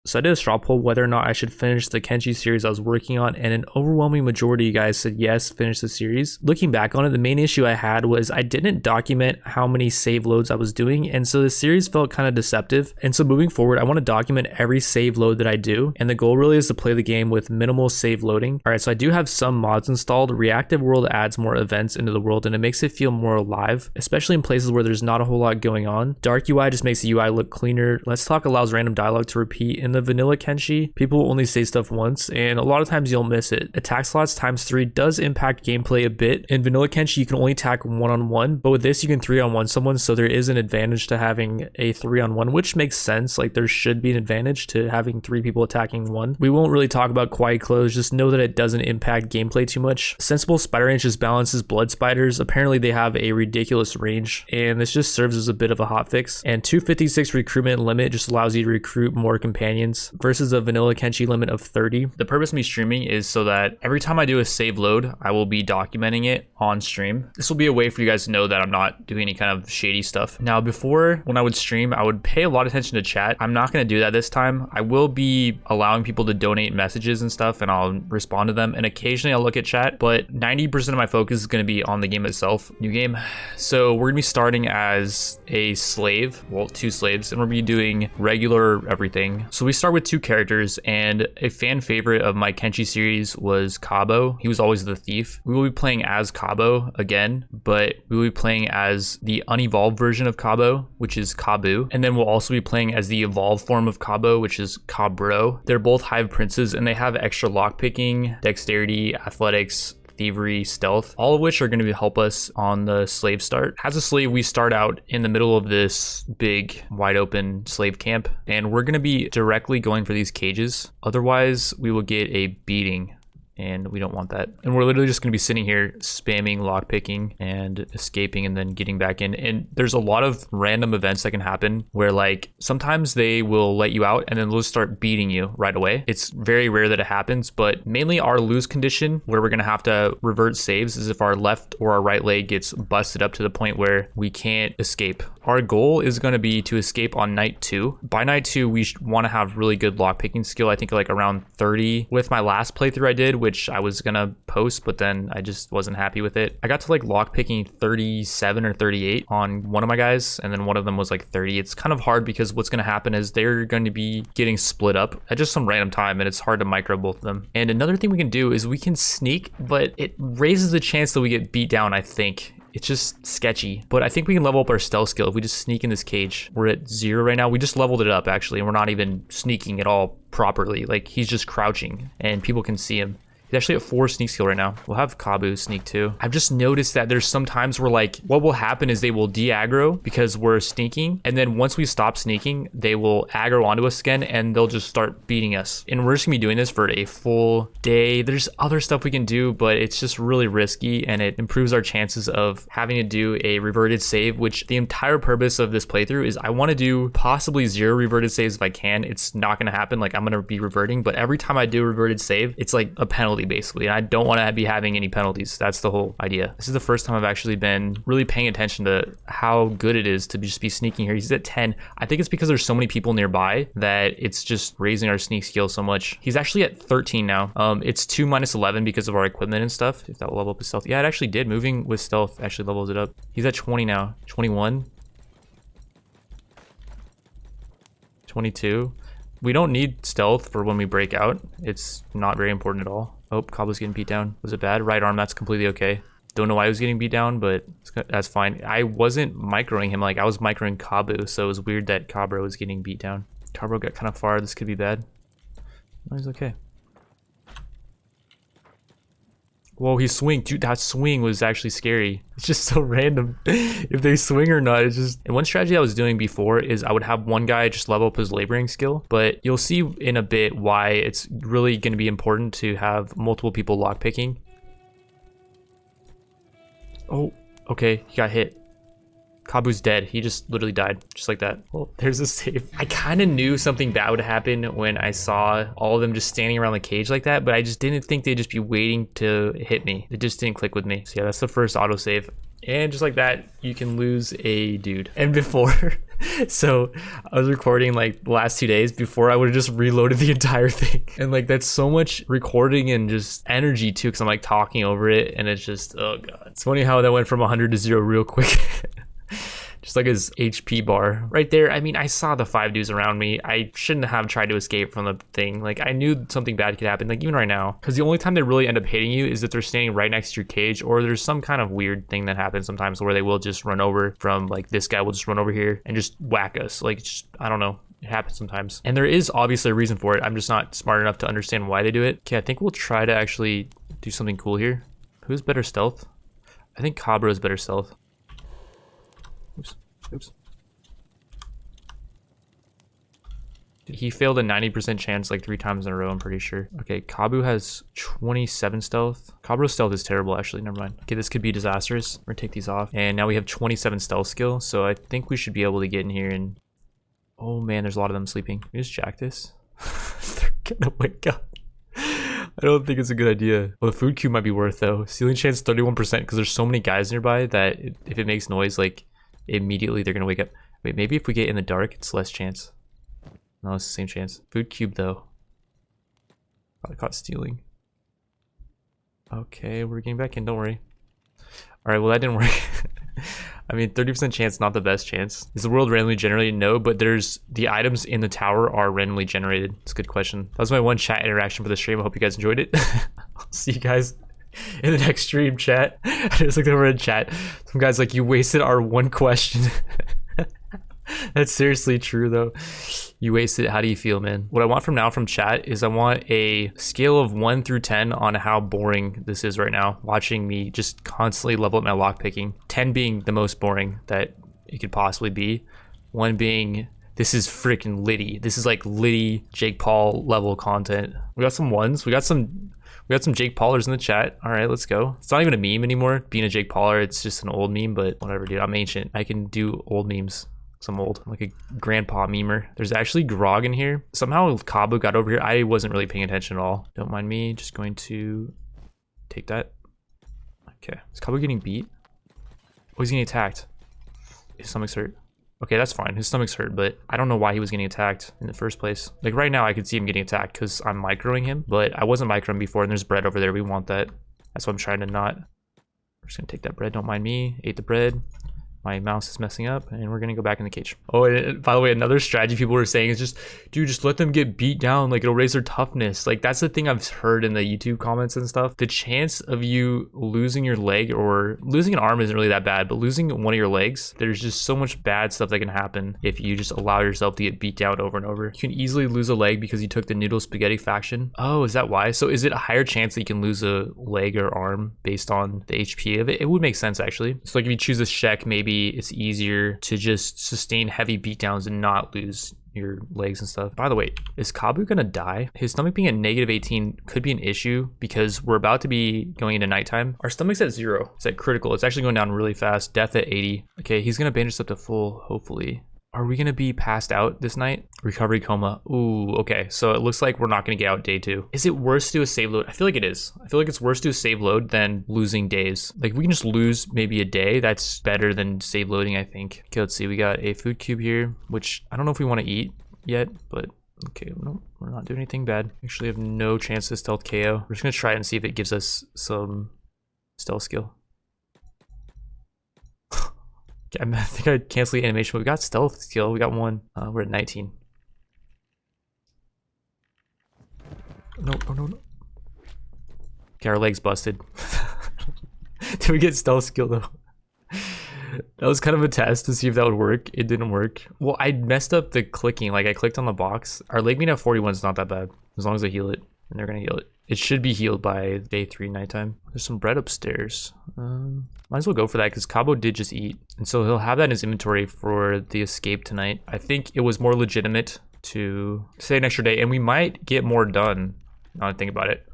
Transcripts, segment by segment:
So I did a straw poll whether or not I should finish the Kenshi series I was working on, and an overwhelming majority of you guys said yes, finish the series. Looking back on it, the main issue I had was I didn't document how many save loads I was doing, and so the series felt kind of deceptive. And so moving forward, I want to document every save load that I do, and the goal really is to play the game with minimal save loading. Alright, so I do have some mods installed. Reactive World adds more events into the world, and it makes it feel more alive, especially in places where there's not a whole lot going on. Dark UI just makes the UI look cleaner. Let's Talk allows random dialogue to repeat. In the vanilla Kenshi, people will only say stuff once, and a lot of times you'll miss it. Attack slots ×3 does impact gameplay a bit. In vanilla Kenshi, you can only attack 1-on-1, but with this, you can 3-on-1 someone, so there is an advantage to having a 3-on-1, which makes sense. Like, there should be an advantage to having 3 people attacking 1. We won't really talk about quiet close, just know that it doesn't impact gameplay too much. Sensible Spider Range just balances blood spiders. Apparently, they have a ridiculous range, and this just serves as a bit of a hotfix. And 256 recruitment limit just allows you to recruit more companions versus a vanilla Kenshi limit of 30. The purpose of me streaming is so that every time I do a save load, I will be documenting it on stream. This will be a way for you guys to know that I'm not doing any kind of shady stuff. Now, before, when I would stream, I would pay a lot of attention to chat. I'm not going to do that this time. I will be allowing people to donate messages and stuff, and I'll respond to them, and occasionally I'll look at chat, but 90% of my focus is going to be on the game itself. New game. So we're going to be starting as a slave, well, 2 slaves, and we're going to be doing regular everything. So we start with 2 characters, and a fan favorite of my Kenshi series was Kabo. He was always the thief. We will be playing as Kabo again, but we will be playing as the unevolved version of Kabo, which is Kabu, and then we'll also be playing as the evolved form of Kabo, which is Kabro. They're both Hive Princes, and they have extra lockpicking, dexterity, athletics, thievery, stealth, all of which are going to help us on the slave start. As a slave, we start out in the middle of this big wide open slave camp, and we're going to be directly going for these cages. Otherwise, we will get a beating, and we don't want that. And we're literally just going to be sitting here spamming lockpicking and escaping and then getting back in. And there's a lot of random events that can happen where, like, sometimes they will let you out and then they'll just start beating you right away. It's very rare that it happens, but mainly our lose condition where we're going to have to revert saves is if our left or our right leg gets busted up to the point where we can't escape. Our goal is going to be to escape on night 2. By night 2, we want to have really good lockpicking skill. I think like around 30 with my last playthrough I did, which I was going to post, but then I just wasn't happy with it. I got to like lockpicking 37 or 38 on one of my guys, and then one of them was like 30. It's kind of hard because what's going to happen is they're going to be getting split up at just some random time, and it's hard to micro both of them. And another thing we can do is we can sneak, but it raises the chance that we get beat down, I think. It's just sketchy, but I think we can level up our stealth skill if we just sneak in this cage. We're at 0 right now. We just leveled it up actually, and we're not even sneaking at all properly. Like, he's just crouching and people can see him. He's actually at 4 sneak skill right now. We'll have Kabu sneak too. I've just noticed that there's some times where, like, what will happen is they will de-aggro because we're sneaking, and then once we stop sneaking, they will aggro onto us again and they'll just start beating us. And we're just gonna be doing this for a full day. There's other stuff we can do, but it's just really risky, and it improves our chances of having to do a reverted save, which the entire purpose of this playthrough is I want to do possibly 0 reverted saves if I can. It's not gonna happen. Like, I'm gonna be reverting, but every time I do a reverted save, it's like a penalty basically, and I don't want to be having any penalties. That's the whole idea. This is the first time I've actually been really paying attention to how good it is to just be sneaking here. He's at 10. I think it's because there's so many people nearby that it's just raising our sneak skill so much. He's actually at 13 now. It's 2 minus 11 because of our equipment and stuff. If that will level up his stealth. Yeah, it actually did. Moving with stealth actually levels it up. He's at 20 now. 21. 22. We don't need stealth for when we break out. It's not very important at all. Oh, Kabu's getting beat down. Was it bad? Right arm, that's completely okay. Don't know why he was getting beat down, but that's fine. I wasn't microing him. Like, I was microing Kabu, so it was weird that Kabro was getting beat down. Kabro got kind of far. This could be bad. No, he's okay. Whoa, he swing. Dude, that swing was actually scary. It's just so random if they swing or not. It's just... And one strategy I was doing before is I would have one guy just level up his laboring skill, but you'll see in a bit why it's really going to be important to have multiple people lockpicking. Oh, okay, he got hit. Kabu's dead. He just literally died, just like that. Well, there's a save. I kind of knew something bad would happen when I saw all of them just standing around the cage like that, but I just didn't think they'd just be waiting to hit me. It just didn't click with me. So yeah, that's the first autosave. And just like that, you can lose a dude. And before, so I was recording like the last 2 days. Before, I would have just reloaded the entire thing. And like that's so much recording and just energy too, because I'm like talking over it, and it's just, oh god. It's funny how that went from 100 to 0 real quick. Just like his HP bar right there. I mean, I saw the 5 dudes around me. I shouldn't have tried to escape from the thing. Like, I knew something bad could happen, like even right now. Because the only time they really end up hitting you is if they're standing right next to your cage, or there's some kind of weird thing that happens sometimes where they will just run over from, like, this guy will just run over here and just whack us. Like, just, I don't know. It happens sometimes. And there is obviously a reason for it. I'm just not smart enough to understand why they do it. Okay, I think we'll try to actually do something cool here. Who's better stealth? I think Cabra is better stealth. Oops. Oops. He failed a 90% chance like 3 times in a row, I'm pretty sure. Okay, Kabu has 27 stealth. Kabu's stealth is terrible, actually. Never mind. Okay, this could be disastrous. We're gonna take these off. And now we have 27 stealth skill, so I think we should be able to get in here and... Oh man, there's a lot of them sleeping. Can we just jack this? They're gonna wake up. I don't think it's a good idea. Well, the food cube might be worth though. Ceiling chance 31% because there's so many guys nearby that if it makes noise, like immediately they're gonna wake up. Wait, maybe if we get in the dark, it's less chance. No, it's the same chance. Food cube though. Got caught stealing. Okay, we're getting back in, don't worry. Alright, well that didn't work. I mean, 30% chance, not the best chance. Is the world randomly generated? No, but there's the items in the tower are randomly generated. It's a good question. That was my one chat interaction for the stream. I hope you guys enjoyed it. I'll see you guys in the next stream, chat. I just looked over in chat. Some guys like, you wasted our one question. That's seriously true though. You wasted it. How do you feel, man? What I want from now from chat is I want a scale of 1 through 10 on how boring this is right now. Watching me just constantly level up my lockpicking. 10 being the most boring that it could possibly be. 1 being, this is freaking litty. This is like litty Jake Paul level content. We got some 1s. We got some Jake Paulers in the chat. All right, let's go. It's not even a meme anymore. Being a Jake Pauler, it's just an old meme, but whatever, dude. I'm ancient. I can do old memes. Some old, like a grandpa memer. There's actually grog in here. Somehow Kabu got over here. I wasn't really paying attention at all. Don't mind me. Just going to take that. Okay. Is Kabu getting beat? Oh, he's getting attacked. His stomach's hurt. Okay, that's fine. His stomach's hurt, but I don't know why he was getting attacked in the first place. Like right now, I could see him getting attacked because I'm microing him, but I wasn't microing before, and there's bread over there. We want that. That's what I'm trying to not. We're just gonna take that bread. Don't mind me. Ate the bread. My mouse is messing up, and we're gonna go back in the cage. Oh, and by the way, another strategy people were saying is just, dude, just let them get beat down. Like, it'll raise their toughness. Like, that's the thing I've heard in the YouTube comments and stuff. The chance of you losing your leg, or losing an arm isn't really that bad, but losing one of your legs, there's just so much bad stuff that can happen if you just allow yourself to get beat down over and over. You can easily lose a leg because you took the noodle spaghetti faction. Oh, is that why? So is it a higher chance that you can lose a leg or arm based on the HP of it? It would make sense, actually. So like if you choose a Shek, maybe it's easier to just sustain heavy beatdowns and not lose your legs and stuff. By the way, is Kabu gonna die? His stomach being at -18 could be an issue because we're about to be going into nighttime. Our stomach's at 0. It's at critical. It's actually going down really fast. Death at 80. Okay, he's gonna bandage up to full, hopefully. Are we gonna be passed out this night? Recovery coma. Ooh, okay. So it looks like we're not gonna get out day 2. Is it worse to do a save load? I feel like it is. I feel like it's worse to do a save load than losing days. Like, we can just lose maybe a day. That's better than save loading, I think. Okay, let's see. We got a food cube here, which I don't know if we want to eat yet, but okay, no, we're not doing anything bad. Actually have no chance to stealth KO. We're just gonna try it and see if it gives us some stealth skill. I think I canceled the animation, but we got stealth skill. We got 1. We're at 19. No. Okay, our leg's busted. Did we get stealth skill though? That was kind of a test to see if that would work. It didn't work. Well, I messed up the clicking. Like, I clicked on the box. Our leg being at 41 is not that bad, as long as I heal it. And they're gonna heal it. It should be healed by day 3 nighttime. There's some bread upstairs. Might as well go for that because Cabo did just eat. And so he'll have that in his inventory for the escape tonight. I think it was more legitimate to stay an extra day, and we might get more done now that I think about it.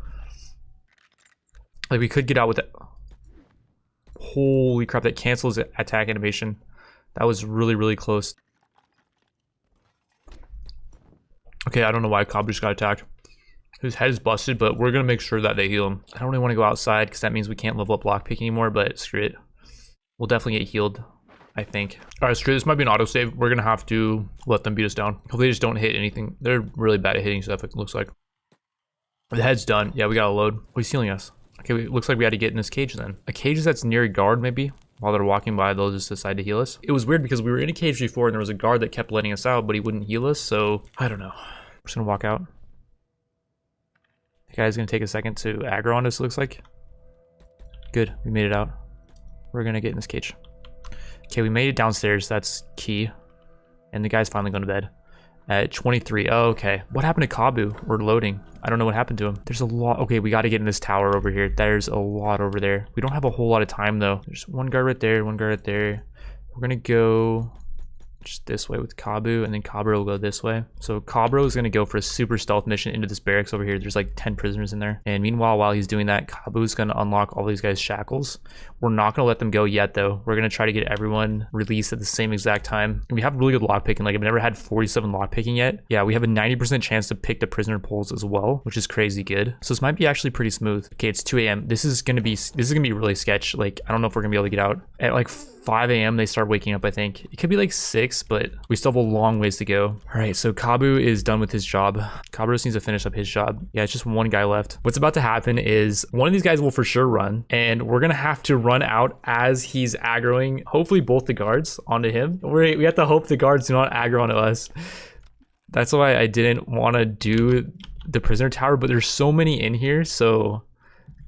Like, we could get out with it. Holy crap, that cancels attack animation. That was really, really close. Okay, I don't know why Cabo just got attacked. His head is busted, but we're gonna make sure that they heal him. I don't really want to go outside because that means we can't level up lockpick anymore, but screw it. We'll definitely get healed, I think. All right, screw this. Might be an autosave. We're gonna have to let them beat us down. Hopefully they just don't hit anything. They're really bad at hitting stuff, it looks like. The head's done. Yeah, we gotta load. Oh, he's healing us. Okay, looks like we had to get in this cage then. A cage that's near a guard, maybe? While they're walking by, they'll just decide to heal us. It was weird because we were in a cage before and there was a guard that kept letting us out, but he wouldn't heal us, so I don't know. We're just gonna walk out. The guy's gonna take a second to aggro on us, looks like. Good, we made it out. We're gonna get in this cage. Okay, we made it downstairs, that's key. And the guy's finally going to bed. At 23, oh, okay. What happened to Kabu? We're loading. I don't know what happened to him. There's a lot. Okay, we got to get in this tower over here. There's a lot over there. We don't have a whole lot of time though. There's one guard right there, one guard right there. We're gonna go just this way with Kabu, and then Kabro will go this way. So Kabro is gonna go for a super stealth mission into this barracks over here. There's like 10 prisoners in there. And meanwhile, while he's doing that, Kabu is gonna unlock all these guys' shackles. We're not gonna let them go yet though. We're gonna try to get everyone released at the same exact time. And we have really good lockpicking. Like I've never had 47 lockpicking yet. Yeah, we have a 90% chance to pick the prisoner poles as well, which is crazy good. So this might be actually pretty smooth. Okay, it's 2 a.m. This is gonna be really sketch. Like I don't know if we're gonna be able to get out at like 5 a.m. they start waking up. I think it could be like 6, but we still have a long ways to go. All right, so Kabu is done with his job. Kabu just needs to finish up his job. Yeah, it's just one guy left. What's about to happen is one of these guys will for sure run, and we're gonna have to run out as he's aggroing hopefully both the guards onto him. We have to hope the guards do not aggro onto us. That's why I didn't want to do the prisoner tower, but there's so many in here. So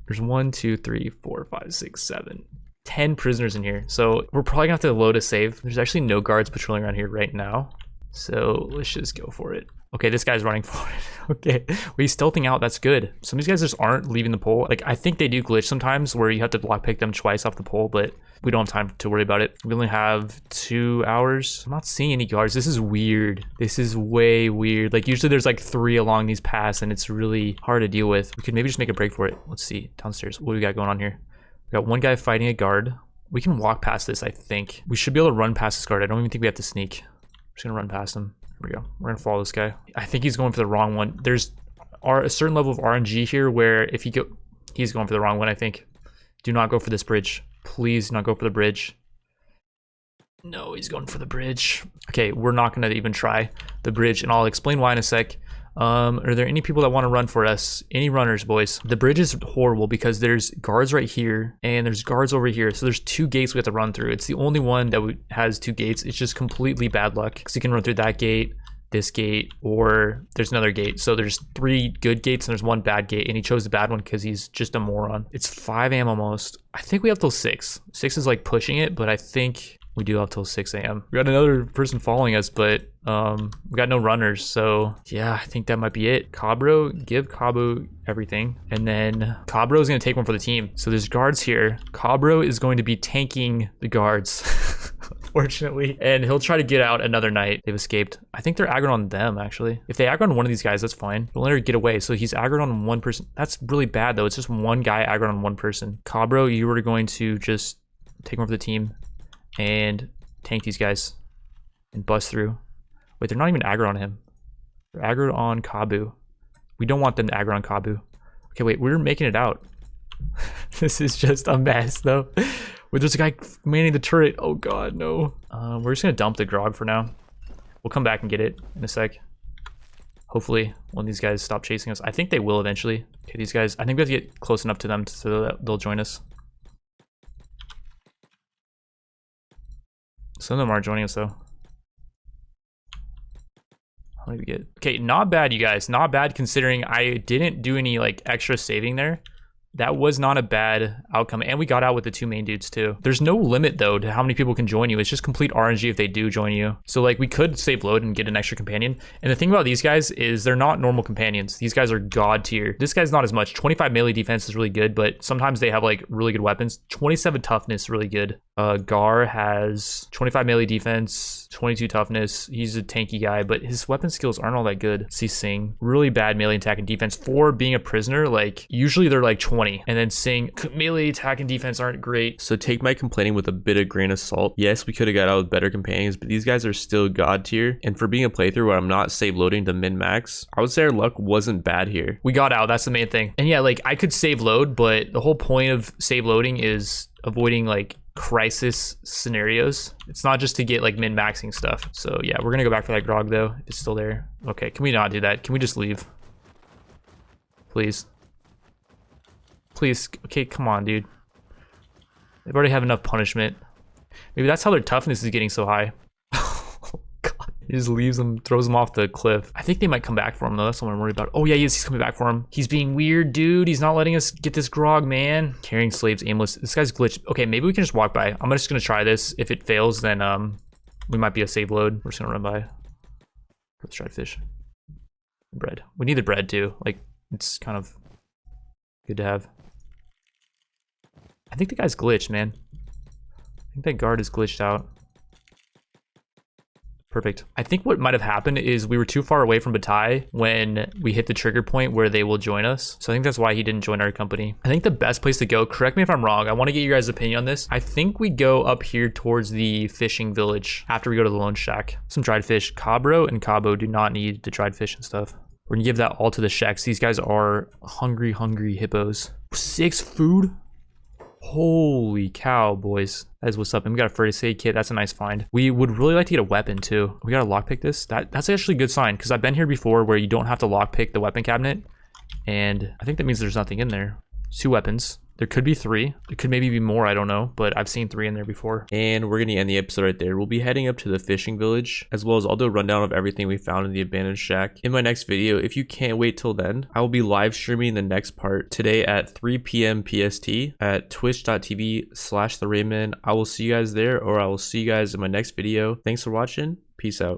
there's 1 2 3 4 5 6 7 10 prisoners in here, so we're probably gonna have to load a save. There's actually no guards patrolling around here right now, so let's just go for it. Okay, this guy's running for it. Okay, well, he's stealthing out. That's good. Some of these guys just aren't leaving the pole. Like I think they do glitch sometimes where you have to lockpick them twice off the pole, but we don't have time to worry about it. We only have 2 hours. I'm not seeing any guards. This is weird. This is way weird. Like usually there's like 3 along these paths and it's really hard to deal with. We could maybe just make a break for it. Let's see downstairs. What do we got going on here? We got one guy fighting a guard. We can walk past this, I think. We should be able to run past this guard. I don't even think we have to sneak. I'm just gonna run past him. Here we go. We're gonna follow this guy. I think he's going for the wrong one. There's a certain level of RNG here where if he he's going for the wrong one, I think. Do not go for this bridge. Please do not go for the bridge. No, he's going for the bridge. Okay, we're not gonna even try the bridge, and I'll explain why in a sec. Are there any people that want to run for us? Any runners, boys? The bridge is horrible because there's guards right here and there's guards over here. So there's 2 gates we have to run through. It's the only one that has 2 gates. It's just completely bad luck because you can run through that gate, this gate, or there's another gate. So there's 3 good gates and there's 1 bad gate, and he chose the bad one because he's just a moron. It's 5 a.m. almost. I think we have till 6. 6 is like pushing it, but I think we do have till 6 a.m. We got another person following us, but we got no runners, so yeah, I think that might be it. Kabro, give Kabu everything, and then Kabro is going to take one for the team. So there's guards here. Kabro is going to be tanking the guards, unfortunately, and he'll try to get out another night. They've escaped. I think they're aggroed on them, actually. If they aggro on one of these guys, that's fine. We'll let her get away. So he's aggroed on 1 person. That's really bad, though. It's just 1 guy aggroed on 1 person. Kabro, you were going to just take one for the team and tank these guys and bust through. Wait, they're not even aggro on him. They're aggro on Kabu. We don't want them to aggro on Kabu. Okay, wait, we're making it out. This is just a mess, though. Wait, there's a guy manning the turret. Oh god, no. We're just gonna dump the grog for now. We'll come back and get it in a sec. Hopefully, when these guys stop chasing us. I think they will eventually. Okay, these guys, I think we have to get close enough to them so that they'll join us. Some of them are joining us though. How did we get? Okay, not bad, you guys. Not bad considering I didn't do any like extra saving there. That was not a bad outcome, and we got out with the 2 main dudes too. There's no limit though to how many people can join you. It's just complete RNG if they do join you. So like we could save load and get an extra companion. And the thing about these guys is they're not normal companions. These guys are god tier. This guy's not as much. 25 melee defense is really good, but sometimes they have like really good weapons. 27 toughness, really good. Gar has 25 melee defense, 22 toughness. He's a tanky guy, but his weapon skills aren't all that good. See Sing, really bad melee attack and defense for being a prisoner. Like usually they're like 20, and then Sing melee attack and defense aren't great. So take my complaining with a bit of grain of salt. Yes, we could have got out with better companions, but these guys are still god tier. And for being a playthrough where I'm not save loading to min max, I would say our luck wasn't bad here. We got out, that's the main thing. And yeah, like I could save load, but the whole point of save loading is avoiding like crisis scenarios. It's not just to get like min-maxing stuff. So yeah, we're gonna go back for that grog though, if it's still there. Okay, can we not do that? Can we just leave? Please. Please, okay, come on, dude. They've already have enough punishment. Maybe that's how their toughness is getting so high. Oh god. He just leaves them, throws them off the cliff. I think they might come back for him though, that's what I'm worried about. Oh yeah, he's coming back for him. He's being weird, dude. He's not letting us get this grog, man. Carrying slaves aimless. This guy's glitched. Okay, maybe we can just walk by. I'm just gonna try this. If it fails, then we might be a save load. We're just gonna run by. Let's try fish. Bread. We need the bread too. Like, it's kind of good to have. I think the guy's glitched, man. I think that guard is glitched out. Perfect. I think what might have happened is we were too far away from Bataille when we hit the trigger point where they will join us. So I think that's why he didn't join our company. I think the best place to go, correct me if I'm wrong, I want to get your guys' opinion on this. I think we go up here towards the fishing village after we go to the lone shack. Some dried fish. Cabro and Cabo do not need the dried fish and stuff. We're gonna give that all to the shacks. These guys are hungry, hungry hippos. 6 food? Holy cow, boys. That is what's up. And we got a first aid kit. That's a nice find. We would really like to get a weapon too. We gotta lockpick this. That's actually a good sign because I've been here before where you don't have to lockpick the weapon cabinet. And I think that means there's nothing in there. 2 weapons. There could be 3. It could maybe be more, I don't know, but I've seen 3 in there before. And we're gonna end the episode right there. We'll be heading up to the fishing village, as well as I'll do a rundown of everything we found in the abandoned shack in my next video. If you can't wait till then, I will be live streaming the next part today at 3 p.m. PST at twitch.tv/therayman. I will see you guys there, or I will see you guys in my next video. Thanks for watching. Peace out.